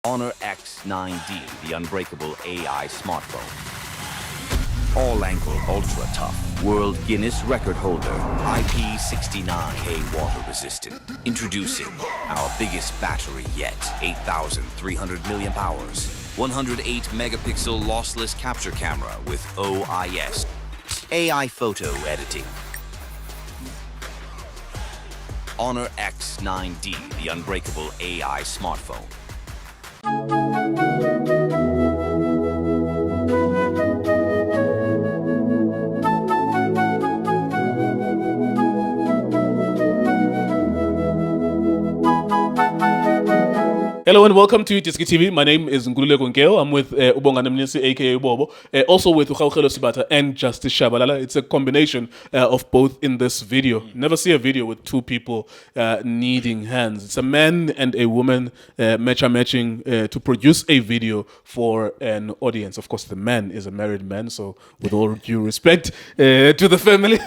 Honor X9D, the unbreakable AI smartphone. All-angle ultra tough, world Guinness record holder, IP69K water resistant. Introducing our biggest battery yet, 8,300 milliamp hours, 108 megapixel lossless capture camera with OIS, AI photo editing. Honor X9D, the unbreakable AI smartphone. Hello and welcome to Tiski TV. My name is Ngulule Gonkeo. I'm with Ubonga Nemnisi, aka Bobo. Also with Ukhaukelo Sibata and Justice Shabalala. It's a combination of both in this video. Never see a video with two people needing hands. It's a man and a woman matching to produce a video for an audience. Of course, the man is a married man, so with all due respect to the family.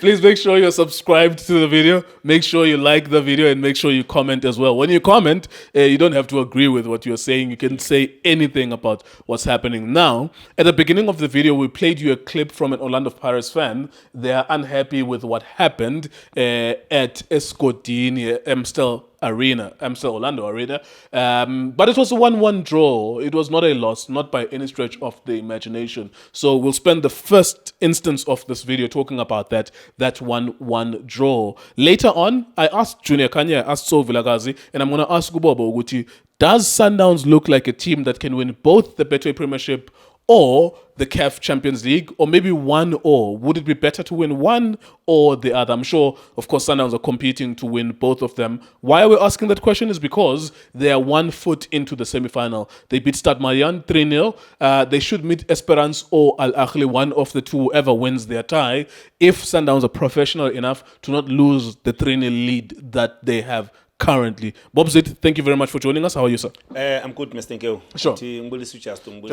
Please make sure you're subscribed to the video. Make sure you like the video and make sure you comment as well. When you comment, you don't have to agree with what you're saying. You can say anything about what's happening now. At the beginning of the video, we played you a clip from an Orlando Pirates fan. They are unhappy with what happened at Escotini, Amstel Orlando Arena. But it was a 1-1 draw. It was not a loss, not by any stretch of the imagination. So we'll spend the first instance of this video talking about that 1-1 draw. Later on, I asked Junior Kanye, I asked So Vilagazi, and I'm going to ask Ubobo Uguti, does Sundowns look like a team that can win both the Betway Premiership or the CAF Champions League, or maybe one or? Would it be better to win one or the other? I'm sure, of course, Sundowns are competing to win both of them. Why are we asking that question is because they are 1 foot into the semi-final. They beat Stade Malien 3-0. They should meet Esperance or Al Ahly, one of the two, whoever wins their tie, if Sundowns are professional enough to not lose the 3-0 lead that they have currently. Bob Zit, thank you very much for joining us. How are you, sir? I'm good, Mr. Nkeo. Sure.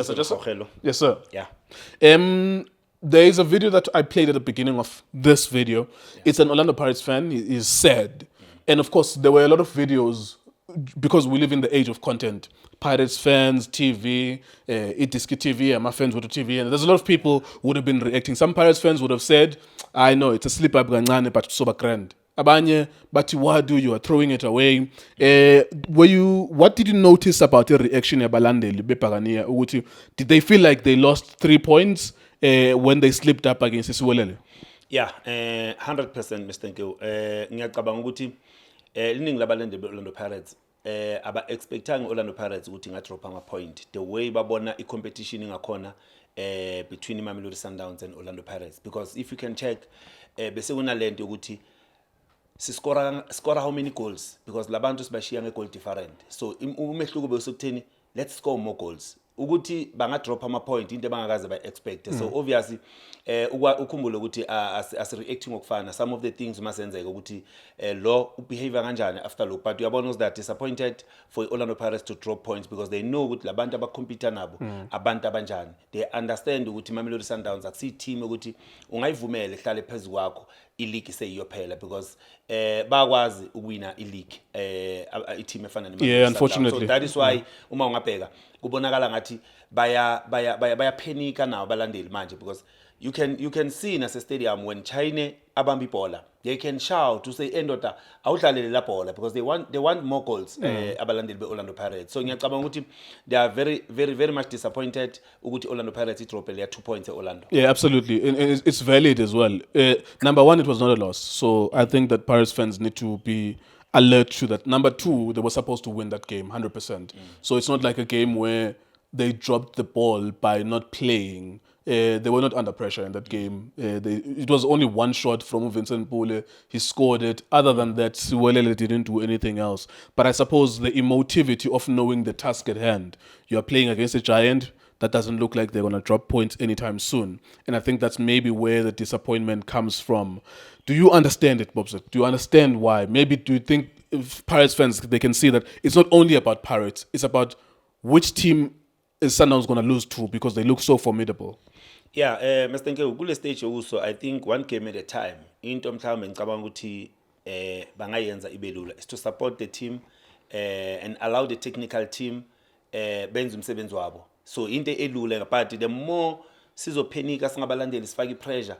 Just Yes, sir. Yeah. There is a video that I played at the beginning of this video. It's an Orlando Pirates fan. He's sad. And of course, there were a lot of videos because we live in the age of content. Pirates fans, TV, Itiski TV, my fans would TV, and there's a lot of people who would have been reacting. Some Pirates fans would have said, I know, it's a slip-up, but so grand. Abanye, but what you are throwing it away. What did you notice about the reaction of Balandeli, Bepagania? Did they feel like they lost 3 points when they slipped up against Isiwelele? Yeah, 100%, Mr. Nkeo. Ngiyacabanga ukuthi liningi labalandeli be-Orlando Pirates aba-expectanga Orlando Pirates ukuthi ingadrop ama-point. The way babona i-competition ingakhona between Mamelodi Sundowns and Orlando Pirates. Because if you can check, bese kunalento ukuthi score how many goals, because labantu sibashiya nge-goal different. So umehluko bekutheni, let's score more goals ukuthi banga drop ama point into bangakaze ba expect. So obviously ukhumbule ukuthi as reacting okufana, some of the things masenzeka ukuthi lo behavior kanjani after lo, but uyabona that disappointed for Orlando Pirates to drop points because they know ukuthi labantu abacompete nabo abantu abanjani. They understand ukuthi Mamelodi Sundowns akusi team ukuthi ungayivumela ihlale phezulu kwakho i-league seyiyophela because bakwazi ukuwina i-league i-team efana Yeah, unfortunately. So that is why uma ungabheka kubonakala ngathi baya panika now abalandeli manje, because you can see in a stadium when China abambi bola, they can shout to say endota awudlalele la bola because they want more goals abalandeli be Orlando Pirates. So ngiyacabanga ukuthi they are very much disappointed ukuthi Orlando Pirates drop their 2 points at Orlando. Yeah, absolutely. And it's valid as well. Number one, it was not a loss. So I think that Pirates fans need to be alert to that. Number two, they were supposed to win that game 100%. So it's not like a game where they dropped the ball by not playing. They were not under pressure in that game. It was only one shot from Vincent Pule. He scored it. Other than that, Siwelele didn't do anything else. But I suppose the emotivity of knowing the task at hand. You are playing against a giant that doesn't look like they're going to drop points anytime soon. And I think that's maybe where the disappointment comes from. Do you understand it, Bobset? Do you understand why? Maybe do you think if Pirates fans, they can see that it's not only about Pirates, it's about which team is Sundowns going to lose to because they look so formidable? Yeah, Mr. Nkeo, kule stage also, I think one game at a time. Into mhlawumbe ngicabanga ukuthi bangayenza ibe lula is to support the team and allow the technical team benze umsebenzi wabo. So into elula but the more sizophenika singabalandeli sifake pressure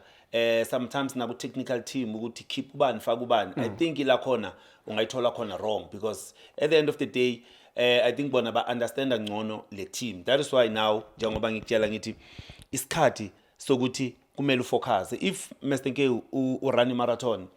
sometimes naku technical team ukuthi keep ubani faka ubani. I think ila khona ungayithola khona wrong because at the end of the day I think bona ba understand ngcono le team. That is why now njengoba ngikutshela ngithi isikhathi sokuthi kumele ufocus. If Mr. Nkeu urun marathon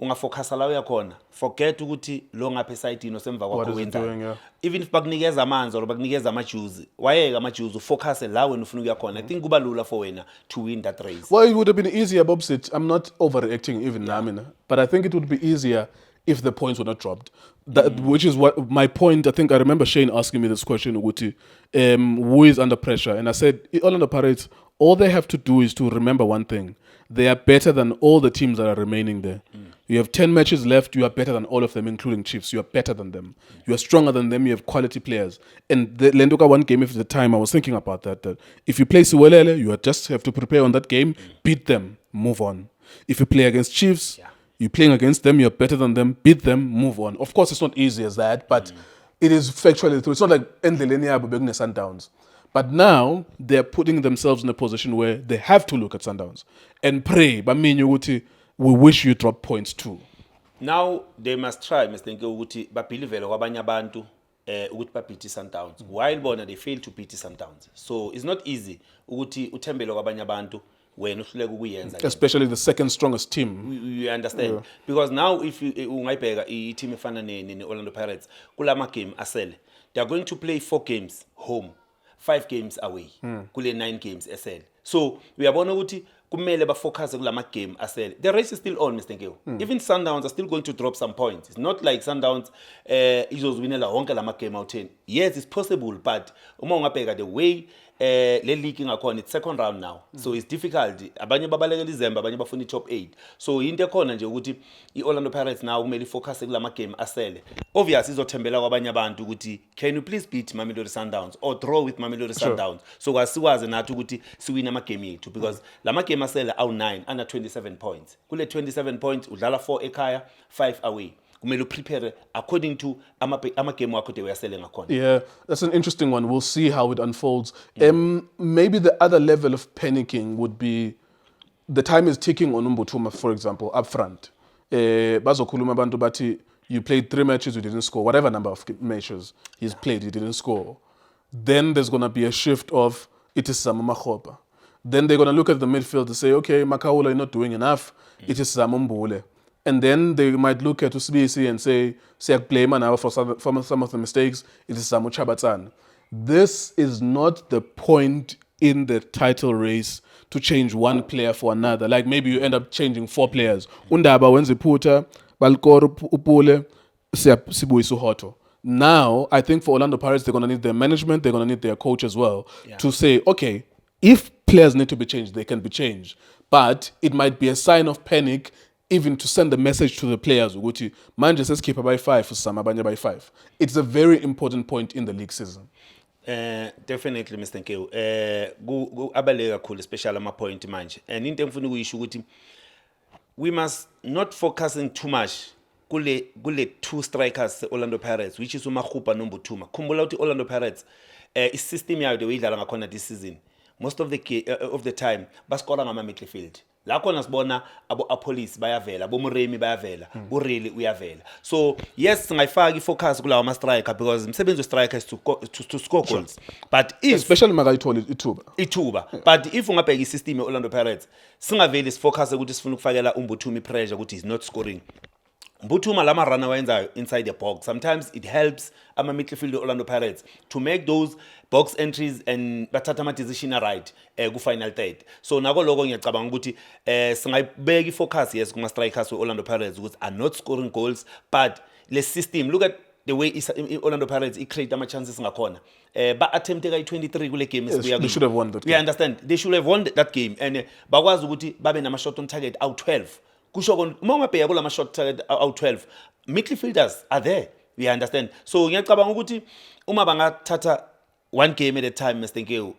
ungafocus la uyakhona, forget ukuthi lo ngapha eside nosemva kwakho wenza. Even if bakunikeza amanzi or bakunikeza ama juice, wayeka ama juice ufocus la wena ufuna ukuyakhona. I think kuba lula for wena to win that race. Well, it would have been easier, Bobsit. I'm not overreacting even now, but I think it would be easier if the points were not dropped. That, which is what my point. I think I remember Shane asking me this question, Uguti, who is under pressure? And I said, Orlando Pirates, all they have to do is to remember one thing. They are better than all the teams that are remaining there. You have 10 matches left. You are better than all of them, including Chiefs. You are better than them. You are stronger than them. You have quality players. And the Lendoka one game, at the time, I was thinking about that if you play Siwelele, you just have to prepare on that game, beat them, move on. If you play against Chiefs, you're playing against them, you're better than them, beat them, move on. Of course, it's not easy as that, but it is factually true. It's not like Endelenia Bubegna Sundowns. But now they're putting themselves in a position where they have to look at Sundowns and pray. But me, we wish you drop points too. Now they must try, Mr. Nkeu, ukuthi babhilivele kwabanye abantu ukuthi babhithi Sundowns. While bona they fail to beat Sundowns. So it's not easy ukuthi uthembele kwabanye abantu when uhluleka ukuyenza. Especially the second strongest team. You understand? Because now if you ungayibheka i-team efana ne Orlando Pirates kulama game asele, they are going to play 4 games home, 5 games away. Kule 9 games asele. So uyabona ukuthi kumele ba focus kulama game asele. The race is still on, Mr. Nkeu. Even Sundowns are still going to drop some points. It's not like Sundowns izozwinela wonke lama game out 10. Yes, it's possible, but uma ungabheka the way le league ngakhona it's second round now. So it's difficult. Abanye babalekela izembe, abanye bafuna top 8. So into ekhona nje ukuthi iOrlando Pirates now kumele focus kulama game asele. Obviously izothembela kwabanye abantu ukuthi can you please beat Mamelodi Sundowns or draw with Mamelodi Sundowns. So kwasikwazi nathi ukuthi siwin ama game yethu because lama game asele awu 9 under 27 points. Kule 27 points udlala 4 ekhaya, 5 away. Kumele prepare according to ama game wakho de uyasele ngakhona. Yeah, that's an interesting one. We'll see how it unfolds. Maybe the other level of panicking would be the time is ticking on Umbutuma, for example, up front. Bazokhuluma abantu bathi you played 3 matches, you didn't score. Whatever number of matches he's played, he didn't score. Then there's going to be a shift of it is Samu Makgopa. Then they're going to look at the midfield and say, okay, Makaula, you're not doing enough. It is Samu Mbule. And then they might look at Usbisi and say, blame now for some of the mistakes. It is Samu Chabatsan. This is not the point in the title race to change one player for another. Like maybe you end up changing 4 players. Undaba wenze Puta, Balkor Upule, Sibu Isuhoto. Now, I think for Orlando Pirates, they're going to need their management, they're going to need their coach as well to say, okay, if players need to be changed, they can be changed. But it might be a sign of panic even to send a message to the players, Uguti, manje says keeper by 5 for Samabanya by 5. It's a very important point in the league season. Definitely, Mr. Nkeu. Abaleka kakhulu, especially ama point manje. And into engifuna ukuyisho ukuthi we must not focusing too much kule 2 strikers Orlando Pirates, which is uMakgopa noMbuthuma. Khumbula ukuthi Orlando Pirates i-system yayo the way idlala ngakhona this season. Most of the time baskora ngama midfield. La khona sibona abo-Police bayavela, abo-Muremi bayavela, uReilly uyavela. So yes, singayifaka ifocus kulawa ama-striker because umsebenzi we-striker is to score goals. But if especially makayithole ithuba. But if ungabheka i-system ye-Orlando Pirates, singaveli sifocus ukuthi sifuna ukufakela uMbuthuma pressure ukuthi he's not scoring. Mbuthuma lama runner wenzayo inside the box. Sometimes it helps ama midfield Orlando Pirates to make those box entries and bathatha ama decision right ku final third. So nako lokho ngiyacabanga ukuthi singayibeka ifocus yes kuma strikers we Orlando Pirates ukuthi are not scoring goals, but le system, look at the way Orlando Pirates create ama chances ngakhona. Ba attempt ka 23 kule game they should have won that game. We understand. They should have won that game and bakwazi ukuthi babe nama shot on target out 12. Kusho uma ungabheka kulama shot target out 12, midfielders are there. We understand. So ngiyacabanga ukuthi uma bangathatha one game at a time, Mr. Nkeu,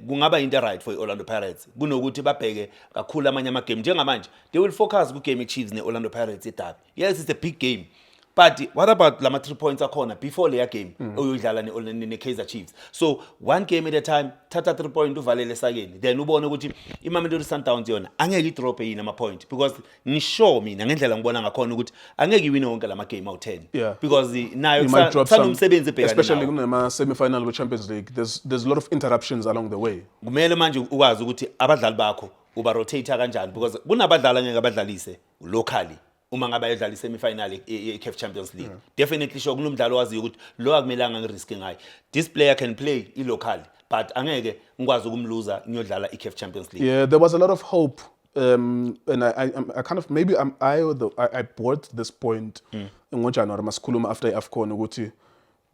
kungaba into right for Orlando Pirates. Kunokuthi babheke kakhulu amanye ama game njengamanje. They will focus ku game Chiefs ne Orlando Pirates eDerby. Yes, it's a big game. But what about lama 3 points akhona before leya game oyodlala ne Kaizer Chiefs? So one game at a time, thatha 3 points uvalele sakeni. Then ubone ukuthi iMamelodi Sundowns yona angeke idrop yini ama point because ngisho mina ngendlela ngibona ngakhona ukuthi angeke iwine wonke lama game awu10 Yeah. because nayo You might drop some, umsebenzi ebhekane especially nawo. in the semi-final of Champions League. There's a lot of interruptions along the way. Kumele manje ukwazi ukuthi abadlali bakho uba rotate kanjani because kunabadlali angeke abadlalise locally uma ngabe ayedlala semi-final ye-CAF Champions League. Definitely sure kunomdlalo waziyo ukuthi lo akumelanga ngirisk ngayo. This player can play locally but angeke ngikwazi ukumluza ngiyodlala i-CAF Champions League. Yeah, there was a lot of hope, and I kind of maybe I bought this point in ngoJanuary masikhuluma after iAFCON ukuthi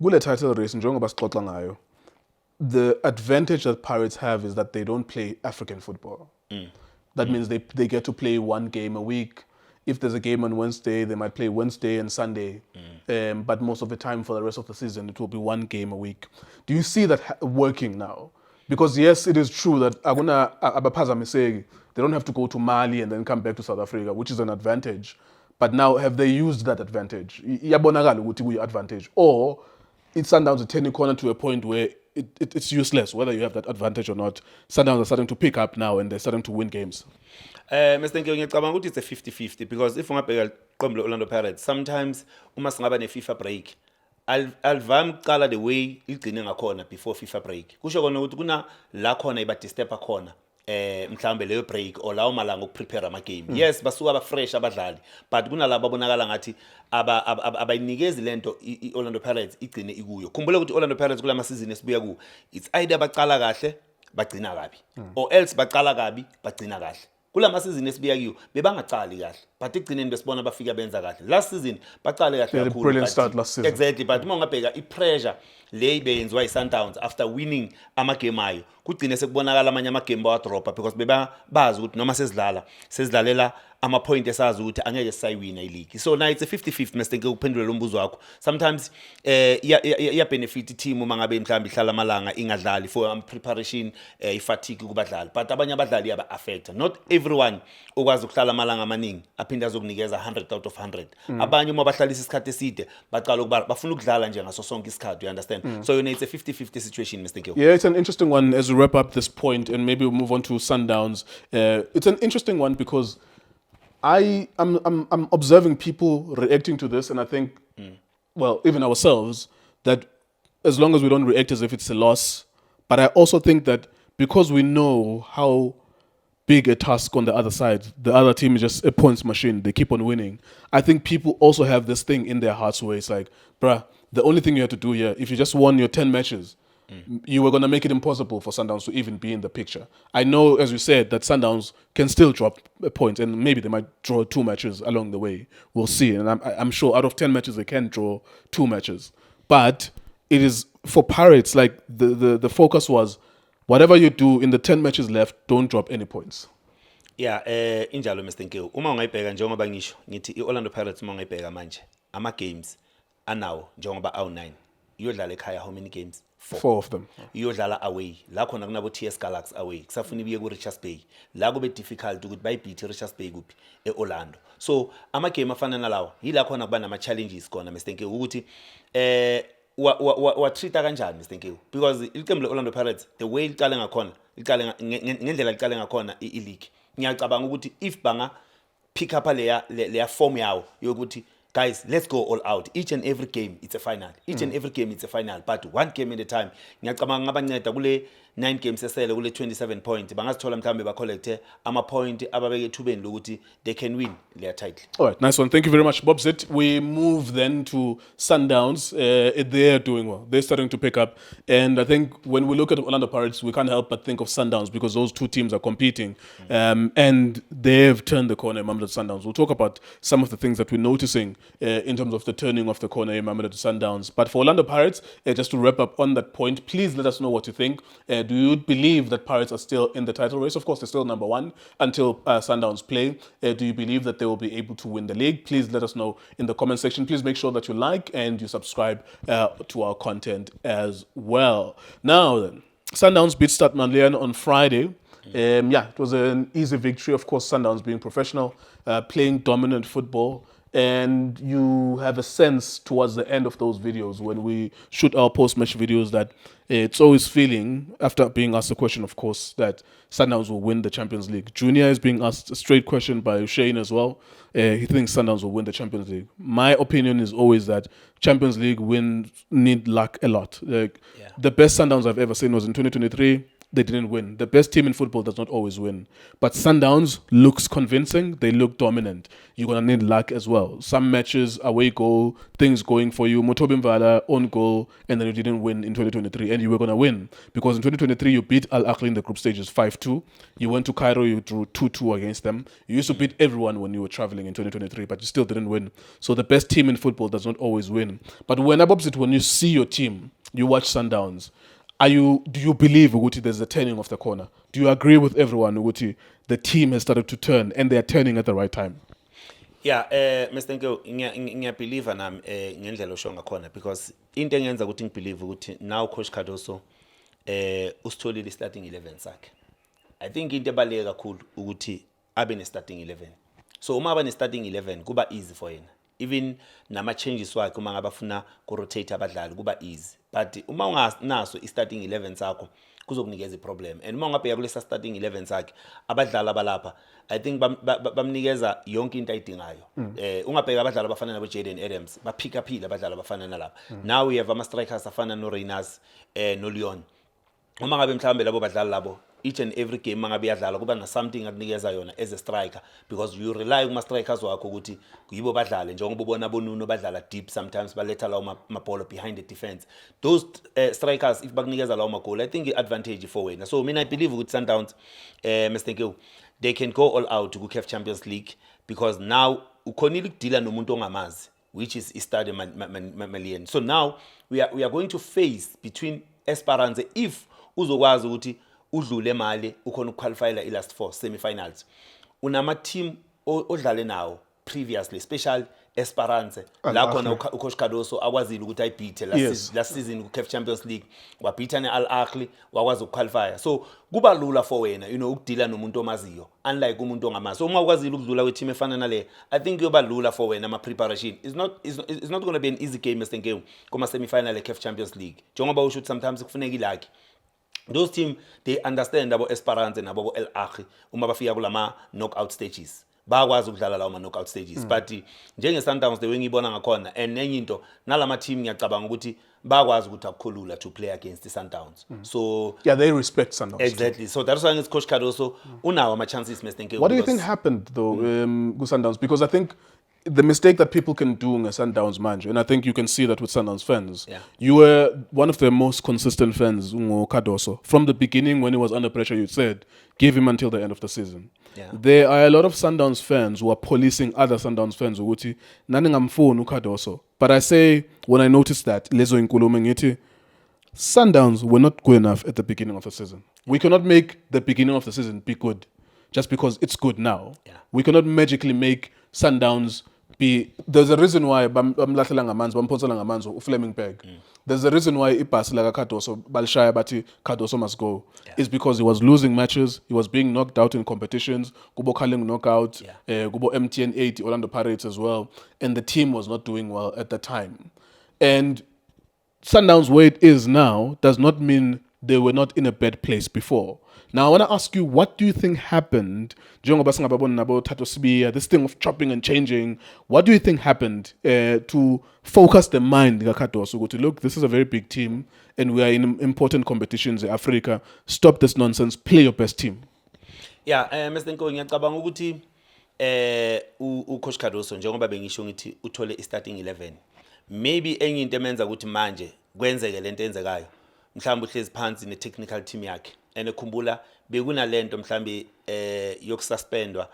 kule title race njengoba sixoxa ngayo. The advantage that Pirates have is that they don't play African football. That means they get to play one game a week. If there's a game on Wednesday, they might play Wednesday and Sunday. But most of the time for the rest of the season, it will be one game a week. Do you see that working now? Because yes, it is true that they don't have to go to Mali and then come back to South Africa, which is an advantage. But now, have they used that advantage? Iyabonakala ukuthi kuyi advantage, or it's Sundowns turning corner to a point where it's useless whether you have that advantage or not. Sundowns are starting to pick up now and they're starting to win games. Mr. Nkiyo ngiyacabanga ukuthi it's a 50-50 because if ungabheka iqembu Orlando Pirates sometimes uma singaba ne FIFA break alivami uqala the way igcine ngakhona before FIFA break kusho kona ukuthi kuna la khona iba disturb khona mhlambe leyo break or lawo malanga ukuprepare ama game. Yes basuka ba fresh abadlali but kuna laba bonakala ngathi abayinikezi lento iOrlando Pirates igcine ikuyo. Khumbula ukuthi Orlando Pirates kula season esibuya ku it's either baqala kahle bagcina kabi or else baqala kabi bagcina kahle. Kula season esibuya kiyo bebangacali kahle but igcineni besibona bafika benza kahle. Last season baqale kahle kakhulu. Brilliant start last season. Exactly but uma ungabheka ipressure le ibenziwa iSundowns after winning ama game ayo kugcine sekubonakala amanye ama game bawa dropa because bazi ukuthi noma sesidlalela ama point esazi ukuthi angeke sisayiwina ileague. So now it's a 50-50 Mr. Nkiyo ukuphendula lo mbuzo wakho. Sometimes iya benefit team uma ngabe mhlawumbe ihlala amalanga ingadlali for preparation ifatigue kubadlali but abanye abadlali yaba affect. Not everyone okwazi ukuhlala amalanga amaningi aphinda azokunikeza 100 out of 100. Abanye uma bahlalisa isikhathi eside baqala ukuba bafuna ukudlala nje ngaso sonke isikhathi, you understand? So you know it's a 50-50 situation Mr. Nkiyo. Yeah, it's an interesting one as we wrap up this point and maybe we'll move on to Sundowns. It's an interesting one because I'm observing people reacting to this and I think, well, even ourselves, that as long as we don't react as if it's a loss, but I also think that because we know how big a task on the other side, the other team is just a points machine, they keep on winning. I think people also have this thing in their hearts where it's like, bruh, the only thing you have to do here, if you just won your 10 matches, you were going to make it impossible for Sundowns to even be in the picture. I know, as you said, that Sundowns can still drop a point and maybe they might draw 2 matches along the way. We'll see. And I'm sure out of 10 matches, they can draw 2 matches. But it is, for Pirates, like the focus was, whatever you do in the 10 matches left, don't drop any points. Yeah, injalo Mr. Nkiyo. Uma ungayibheka njengoba ngisho ngithi iOrlando Pirates uma ungayibheka manje ama games anawo njengoba awu9. Iyodlala ekhaya how many games? 4 of them. Iyodlala away. La khona kunabo TS Galaxy away. Kusafuna ibiye ku Richards Bay. La kube difficult ukuthi bayibhithe Richards Bay kuphi eOrlando. So ama game afana nalawa yila khona kuba nama challenges khona Mr. Nkiyo ukuthi wa treata kanjani Mr. Nkiyo because iqembu leOrlando Pirates the way liqale ngakhona liqale ngendlela liqale ngakhona ileague. Ngiyacabanga ukuthi if banga pick up leya form yawo yokuthi guys, let's go all out. Each and every game, it's a final. Each and every game, it's a final. But one game at a time. Ngiyacabanga ngabanceda kule 9 games esele kule 27 points. Bangazithola mhlambe ba collect ama point ababeke ethubeni lokuthi they can win their title. All right, nice one. Thank you very much, Bob Zit. We move then to Sundowns. They're doing well. They're starting to pick up. And I think when we look at Orlando Pirates, we can't help but think of Sundowns because those two teams are competing. And they've turned the corner in Mamelodi Sundowns. We'll talk about some of the things that we're noticing in terms of the turning of the corner in Mamelodi Sundowns. But for Orlando Pirates, just to wrap up on that point, please let us know what you think. Do you believe that Pirates are still in the title race? Of course, they're still number 1 until Sundowns play. Do you believe that they will be able to win the league? Please let us know in the comment section. Please make sure that you like and you subscribe to our content as well. Now then, Sundowns beat Stade Malien on Friday. It was an easy victory. Of course, Sundowns being professional, playing dominant football. and you have a sense towards the end of those videos when we shoot our post-match videos that it's always feeling, after being asked the question, of course, that Sundowns will win the Champions League. Junior is being asked a straight question by Shane as well. He thinks Sundowns will win the Champions League. My opinion is always that Champions League wins need luck a lot. Like, the best Sundowns I've ever seen was in 2023. They didn't win. The best team in football does not always win. But Sundowns looks convincing. They look dominant. You're going to need luck as well. Some matches, away goal, things going for you. Motobi Mvala, own goal, and then you didn't win in 2023. And you were going to win. Because in 2023, you beat Al Ahly in the group stages 5-2. You went to Cairo, you drew 2-2 against them. You used to beat everyone when you were traveling in 2023, but you still didn't win. So the best team in football does not always win. But when you see your team, you watch Sundowns, do you believe Uguti there's a turning of the corner? Do you agree with everyone Uguti the team has started to turn and they are turning at the right time? Yeah, Mr. Nko, ngiyabelieve nami ngendlela osho ngakhona because into engenza ukuthi ngibelieve ukuthi now Coach Cardoso usitholile starting 11 sakhe. I think into ebaleke kakhulu ukuthi abe ne starting 11. So uma abe ne starting 11 kuba easy for yena. Even nama changes wakhe uma ngabafuna ku rotate abadlali kuba easy. But uma unganaso I starting 11 sakho kuzokunikeza iproblem. And uma ungabheka kulesa starting 11 sakhe abadlali abalapha I think bamnikeza yonke into ayidingayo. Ungabheka abadlali abafana nabo Jaden Adams baphika phila abadlali abafana nalapha. Now we have ama strikers afana no Reynas no Leon. Uma ngabe mhlambe labo badlali labo each and every game mangabe yadlala kuba na something akunikeza yona as a striker because you rely kuma strikers wakho ukuthi yibo badlale njengoba ubona bonuno badlala deep sometimes baletha lawo mabhola behind the defense. Those strikers if bakunikeza lawo magoli I think advantage for wena. So mina I believe ukuthi Sundowns Mr. Nko they can go all out to CAF Champions League because now ukhonile ukudila nomuntu ongamazi which is Stade Malien. So now we are going to face between Esperance if uzokwazi ukuthi udlule mali ukhona ukuqualifyela ilast 4 semi-finals. Unama team odlale nawo previously special Esperance la khona uCoach Cardoso akwazile ukuthi ayibhithe last season ku-CAF Champions League wabhitha ne-Al Ahly wakwazi ukuqualifya. So kuba lula for wena ukudila nomuntu omaziyo unlike umuntu ongamazi. So uma ukwazile ukudlula kweteam efana nale I think yoba lula for wena ama preparation. It's not going to be an easy game Mr. Nko kuma semi-final e-CAF Champions League. Njengoba usho sometimes kufuneka ilaki. Those team they understand about Esperance and about El Ahly uma bafika kulama knockout stages bakwazi ukudlala lawo ma knockout stages but njenge Sundowns the way ngibona ngakhona and enye into nalama team ngiyacabanga ukuthi bakwazi ukuthi akukhulula to play against the Sundowns. So yeah, they respect Sundowns exactly too. So that's why it's Coach Cardoso unawo ama chances Mr. Nko. What do you think happened though with Sundowns? Because I think the mistake that people can do in a Sundowns manager, and I think you can see that with Sundowns fans. Yeah. You were one of the most consistent fans, Cardoso. From the beginning, when he was under pressure, you said, give him until the end of the season. Yeah. There are a lot of Sundowns fans who are policing other Sundowns fans. Cardoso. But I say, when I noticed that, Lezo Nkulume Sundowns were not good enough at the beginning of the season. We cannot make the beginning of the season be good just because it's good now. Yeah. We cannot magically make Sundowns be. There's a reason why Fleming Peg. There's a reason why Ipas like Cardoso Balshaya Bati Cardoso must go. It's because he was losing matches, he was being knocked out in competitions, Gubo Kaling knockout, Gubo MTN 80, Orlando Pirates as well, and the team was not doing well at the time. And Sundowns where it is now does not mean they were not in a bad place before. Now, I want to ask you, what do you think happened? This thing of chopping and changing, what do you think happened to focus the mind? Look, this is a very big team and we are in important competitions in Africa. Stop this nonsense. Play your best team. Yeah, Mr. Nko, ngiyacabanga ukuthi uCoach Cardoso njengoba bengisho ngithi uthole starting 11. Maybe enye into emenza ukuthi manje kwenzeke lento enzekayo. Mhlawumbe uhlezi phansi ne technical team yakhe. And ekhumbula bekunalento mhlambi yokususpendwa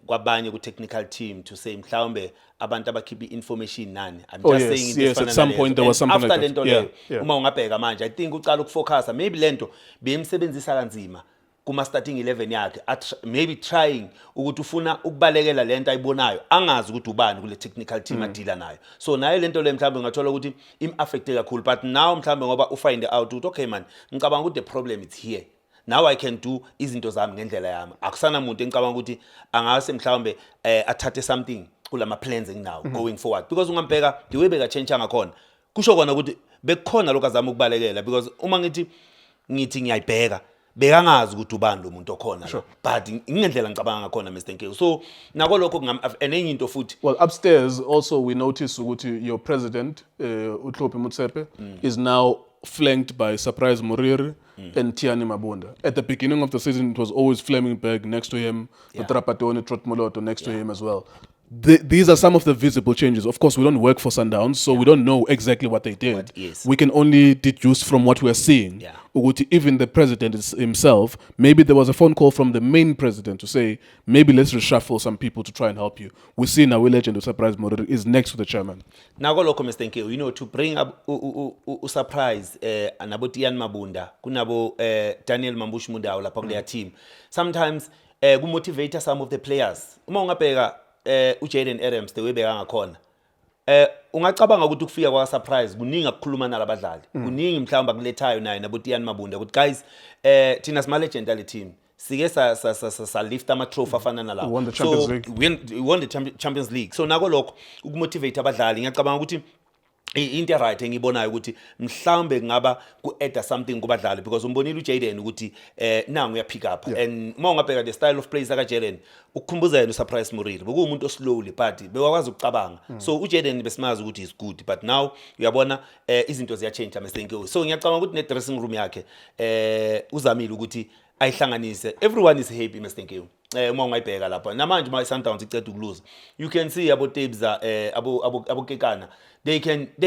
kwabanye ku technical team to say mhlawumbe abantu abakhipha information nani. I'm just saying yes, at some point there was something after like that. Lento uma ungabheka manje I think uqala ukufocusa maybe lento beyimsebenzisa kanzima kuma starting 11 yakhe maybe trying ukuthi ufuna ukubalekela lento ayibonayo angazi ukuthi ubani kule technical team adila nayo. So nayo lento le mhlawumbe ngathola ukuthi im affecte kakhulu but now mhlawumbe ngoba u find out ukuthi okay man ngicabanga ukuthi the problem is here. Now I can do izinto zami ngendlela yami. Akusana umuntu engicabanga ukuthi angase mhlawumbe athathe something kulama plans enginawo going forward because ungambheka the way beka change ngakhona kusho kona ukuthi bekukhona lokho azama ukubalekela because uma ngithi ngiyayibheka bekangazi ukuthi ubani lo muntu okhona la but ingendlela ngicabanga ngakhona Mr Nkiru so nako lokho enenye into futhi well upstairs also we notice ukuthi your president uTlhophi Motsepe is now flanked by Surprise Moriri and Tiani Mabunda. At the beginning of the season, it was always Flemingberg next to him, the Trapatoni, Trotmoloto next to him as well. These are some of the visible changes. Of course, we don't work for Sundowns, so we don't know exactly what they did. We can only deduce from what we're seeing. Uguti, even the president himself, maybe there was a phone call from the main president to say, maybe let's reshuffle some people to try and help you. We see now, legend of Surprise Moriri is next to the chairman. Now, go look, Mr. Nkiru, you know, to bring up Surprise, anabo Tian Mabunda, kunabo Daniel Mambush Mundao, la their team. Sometimes, we motivate some of the players. Umonga pega, uJaden Adams the way bekangakhona ungacabanga ukuthi ukufika kwa surprise kuningi akukhuluma nalabadlali kuningi mhlawumbe akulethayo naye naboTiani Mabunda ukuthi guys thina sima legend ale team sike sa lift ama trophy afana nalawo won the Champions League we won the Champions League so nako lokho ukumotivate abadlali ngiyacabanga ukuthi into right engibonayo ukuthi mhlambe ngaba ku-add something kubadlali because umbonile uJaden ukuthi nangu uya pick up and uma ungabheka the style of play saka Jaden ukukhumbuzana uSurprise Moriri bekuwumuntu oslowly but bewakwazi ukucabanga so uJaden besimazi ukuthi is good but now uyabona izinto ziya change Mr Nkiru so ngiyacabanga ukuthi ne dressing room yakhe uzamile ukuthi ayihlanganise everyone is happy Mr Nkiru uma ungayibheka lapha namanje ma Sundowns icede ukulose you can see abo Tabes abo Kekana they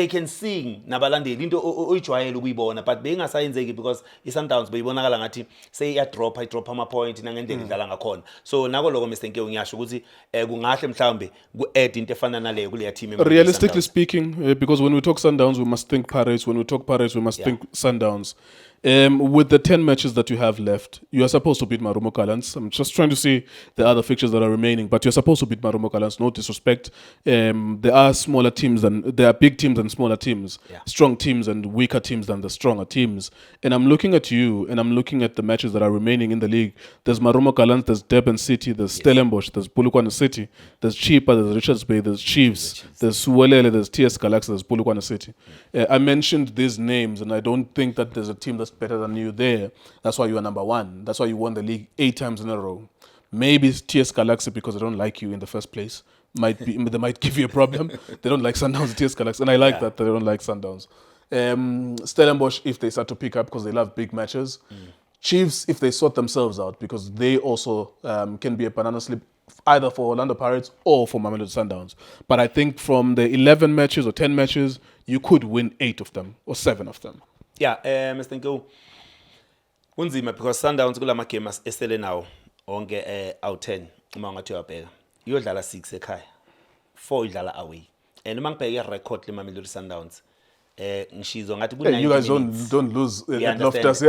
can sing nabalandeli into oyijwayele ukuyibona but bengasayenzeki because iSundowns beyibonakala ngathi say I drop ama point nangendlela idlala ngakhona so nako lokho Mr Nkiru ngiyasho ukuthi kungahle mhlambe ku-add into efana naleyo kuleya team realistically speaking because when we talk Sundowns we must think Pirates when we talk Pirates we must think Sundowns. With the 10 matches that you have left, you are supposed to beat Marumo Gallants. I'm just trying to see the other fixtures that are remaining, but you're supposed to beat Marumo Gallants. No disrespect. There are smaller teams and there are big teams and smaller teams, strong teams and weaker teams than the stronger teams. And I'm looking at you and I'm looking at the matches that are remaining in the league. There's Marumo Gallants, there's Durban City, there's Stellenbosch, there's Polokwane City, there's Chipa, there's Richards Bay, there's Chiefs, there's Suwelele, there's TS Galaxy, there's Polokwane City. I mentioned these names and I don't think that there's a team that's better than you there. That's why you are number one. That's why you won the league 8 times in a row. Maybe it's TS Galaxy because they don't like you in the first place. They might give you a problem. They don't like Sundowns, TS Galaxy. And I like that they don't like Sundowns. Stellenbosch, if they start to pick up because they love big matches. Chiefs, if they sort themselves out because they also can be a banana slip either for Orlando Pirates or for Mamelodi Sundowns. But I think from the 11 matches or 10 matches, you could win 8 of them or 7 of them. Yeah, Mr Nkiru kunzima because Sundowns kula magame esele nawo onke out 10 uma ngathi uyabheka iyodlala 6 ekhaya 4 idlala away and uma ngibheke record le Mamelodi Sundowns ngishizo ngathi ku 9 you guys don't lose at Loftus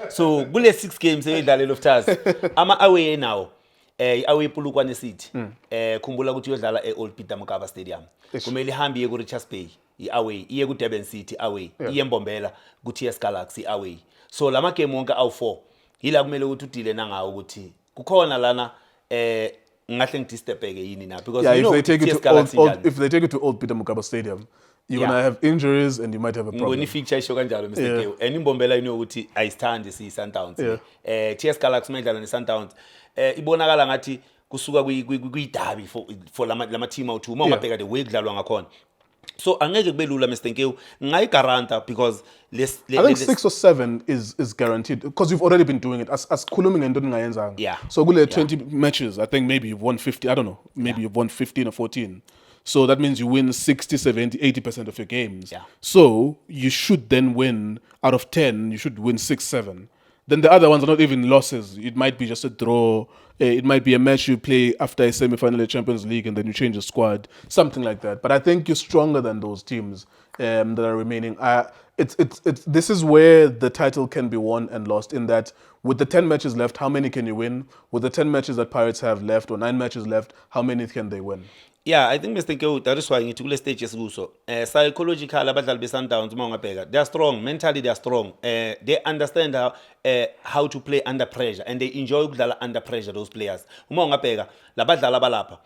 so kule 6 games eyidlala Loftus ama away nawo away Polokwane City khumbula ukuthi uyodlala eOld Peter Mokaba Stadium kumele ihambe iye ku Richards Bay away iye ku Durban City away iye eMbombela ku TS Galaxy away so lama game wonke awu4 yila kumele ukuthi udile nangawo ukuthi kukhona lana ngahle ngidistepeke yini na because you know if they take it to Old Peter Mokaba Stadium you're going to have injuries and you might have a problem. Ngoni fixture isho kanjalo Mr Nkiru and iMbombela you know ukuthi ayisithandi si Sundowns TS Galaxy mayidlala ne Sundowns ibonakala ngathi kusuka kwidabi for lama team awu2 uma ungabheka the way kudlalwa ngakhona so angeke kube lula Mr Nkiru ngayigaranta because I think 6 or 7 is guaranteed because you've already been doing it as khulumi ngento ningayenzanga so kule 20 matches I think maybe you've won 50 I don't know maybe you've won 15 or 14 so that means you win 60 70 80% of your games so you should then win out of 10 you should win 6 7 then the other ones are not even losses. It might be just a draw. It might be a match you play after a semi-final of Champions League and then you change the squad, something like that. But I think you're stronger than those teams that are remaining. This is where the title can be won and lost in that with the 10 matches left, how many can you win? With the 10 matches that Pirates have left or 9 matches left, how many can they win? Yeah, I think Mr Nkiru that is why ngithi kule stage esikuso psychological abadlali beSundowns uma ungabheka they are strong mentally they are strong they understand how to play under pressure and they enjoy ukudlala under pressure those players uma ungabheka labadlali abalapha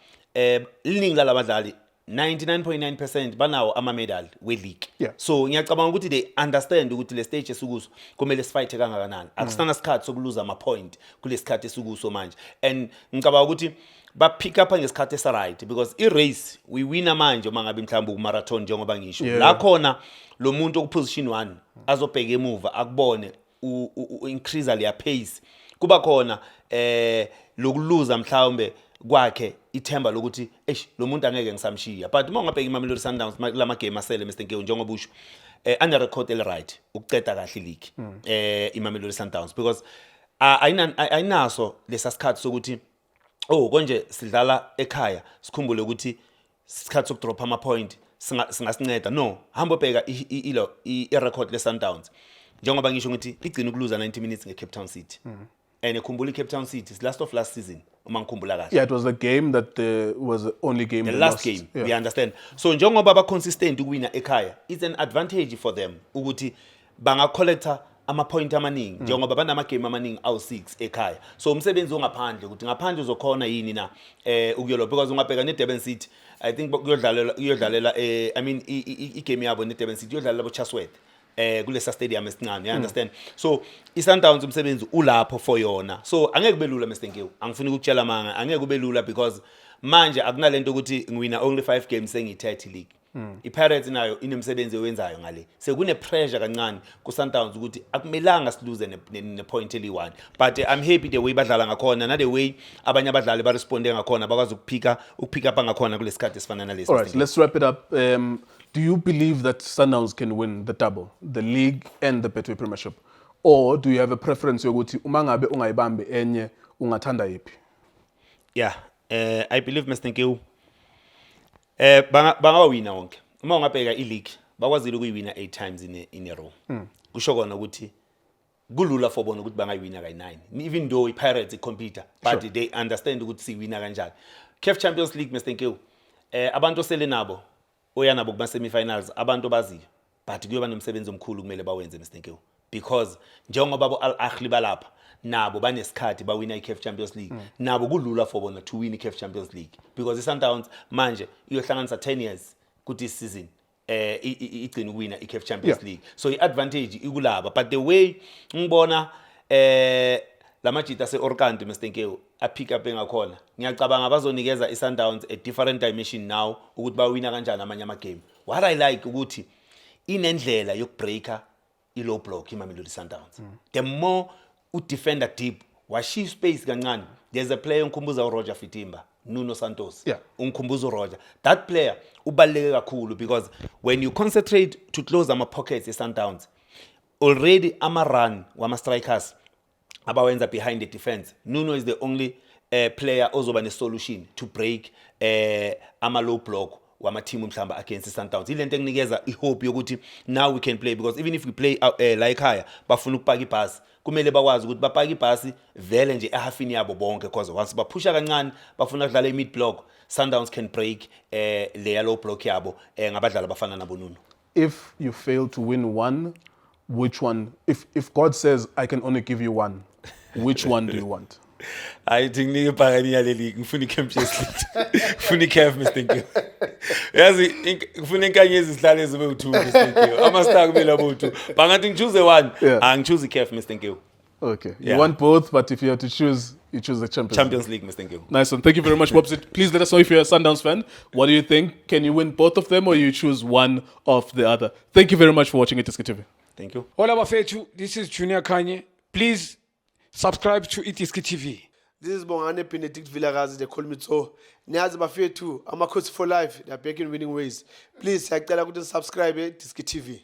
liningi lalabadlali 99.9% banawo ama-medal we-league. Yeah. So ngiyacabanga ukuthi they understand ukuthi le stage esikuso kumele sifight kangakanani. Akusana isikhathi sokuluza ama-point kule sikhathi esikuso manje. And ngicabanga ukuthi ba-pick up ngesikhathi esa-right because i-race we-wina manje uma ngabe mhlawumbe ku-marathon njengoba ngisho. Yeah. La khona lo muntu okuposition 1 azobheka emuva akubone u-increase leya pace. Kuba khona lokuluza mhlawumbe kwakhe ithemba lokuthi lo muntu angeke ngisamshiya, but uma ungabheka iMamelodi Sundowns lama game asele Mr Nkewu njengoba usho under record el right ukuceda kahle league iMamelodi Sundowns because ayinaso lesasikhathi sokuthi konje sidlala ekhaya sikhumbule ukuthi isikhathi sokudrop ama point singasinceda. No, hamba bheka i-record le Sundowns njengoba ngisho ukuthi igcina ukuluza 90 minutes ngeCape Town City. And ekhumbula iCape Town City is last of last season uma ngikhumbula kahle. Yeah, it was the game that was the only game The they last lost. game, Yeah. we understand. So njengoba ba consistent ukuwina ekhaya, it's an advantage for them ukuthi banga collector ama point amaningi njengoba banama game amaningi awu6 ekhaya. So umsebenzi ongaphandle ukuthi ngaphandle uzokhona yini na ukuyolo because ungabheka neDurban City, I think uyodlalela I mean igame yabo neDurban City uyodlalela boChasworth kulesa stadium esincane, you understand. So iSundowns umsebenzi ulapho for yona. So angeke kube lula Mr Nkewu, angifuni ukutshela manga, angeke kube lula because manje akunalento ukuthi ngiwina only 5 games sengi-30 league. iPirates nayo inemsebenzi owenzayo ngale. Sekune pressure kancane kuSundowns ukuthi akumelanga siluze ne point eli1. But I'm happy the way badlala ngakhona na the way abanye abadlali ba responde ngakhona bakwazi ukupick up ngakhona kulesikhathi esifana nalesi. All right, let's wrap it up. Do you believe that Sundowns can win the double, the league and the Betway Premiership? Or do you have a preference yokuthi uma ngabe ungayibambi enye ungathanda yipi? Yeah, I believe Mr Nkewu bangawina wonke. Uma ungabheka i-league bakwazile ukuyiwina 8 times in a row. Kusho kona ukuthi kulula for bona ukuthi bangayiwina kay9 even though iPirates compete, but they understand ukuthi siwina kanjani. CAF Champions League Mr Nkewu abantu sele nabo oya nabo kuma semi-finals abantu baziyo, but kuyoba nomsebenzi omkhulu kumele bawenze Mr Nkewu because njengoba abo Al Ahly balapha nabo banesikhathi bawina iCAF Champions League. Nabo kulula for bona to win iCAF Champions League because iSundowns manje iyohlanganisa 10 years kuthi season igcina ukuwina iCAF Champions League. So iadvantage ikulaba, but the way ngibona lamajita seOrlando Mr Nkewu apick up ngakhona, ngiyacabanga bazonikeza iSundowns a different dimension now ukuthi bawina kanjani amanye ama game. What I like ukuthi inendlela yokubreaka i-low block iMamelodi Sundowns. The more udefender deep washi space kancane, there's a player ungikhumbuza uRoger Fitimba, Nuno Santos. Yeah. Ungikhumbuza uRoger. That player ubaluleke kakhulu because when you concentrate to close ama pockets eSundowns, already ama run wama strikers abawenza behind the defense, Nuno is the only player ozoba ne solution to break ama low block wama team mhlamba against iSundowns. Ilento enginikeza ihope yokuthi now we can play because even if we play like higher bafuna ukupaka ibhasi, kumele bakwazi ukuthi bapaka ibhasi vele nje ehafini yabo bonke because once baphusha kancane bafuna ukudlala i-mid block, Sundowns can break le low block yabo ngabadlali abafana nabo Nuno. If you fail to win one, which one? If God says I can only give you one, which one do you want? I think nige phakani yale league ngifuna iChampions League. Ngifuna iCAF Mr Nkewu. Yazi ngifuna inkanyezi zihlale zibe u2 Mr Nkewu. Ama star kumele abe u2. Bangathi ngichoose one, angichoose iCAF Mr Nkewu. Okay. Yeah. You want both, but if you have to choose, you choose the Champions League Mr Nkewu. Nice one. Thank you very much, Bobsit. Please let us know if you're a Sundowns fan. What do you think? Can you win both of them or you choose one of the other? Thank you very much for watching Itiski TV. Thank you. Hola bafethu, this is Junior Kanye. Please subscribe to Itiski TV. This is Bongane Benedict Villagazi, they call me so. Niyazi bafethu, ama coach for life, they are back in winning ways. Please, siyacela ukuthi subscribe Itiski TV.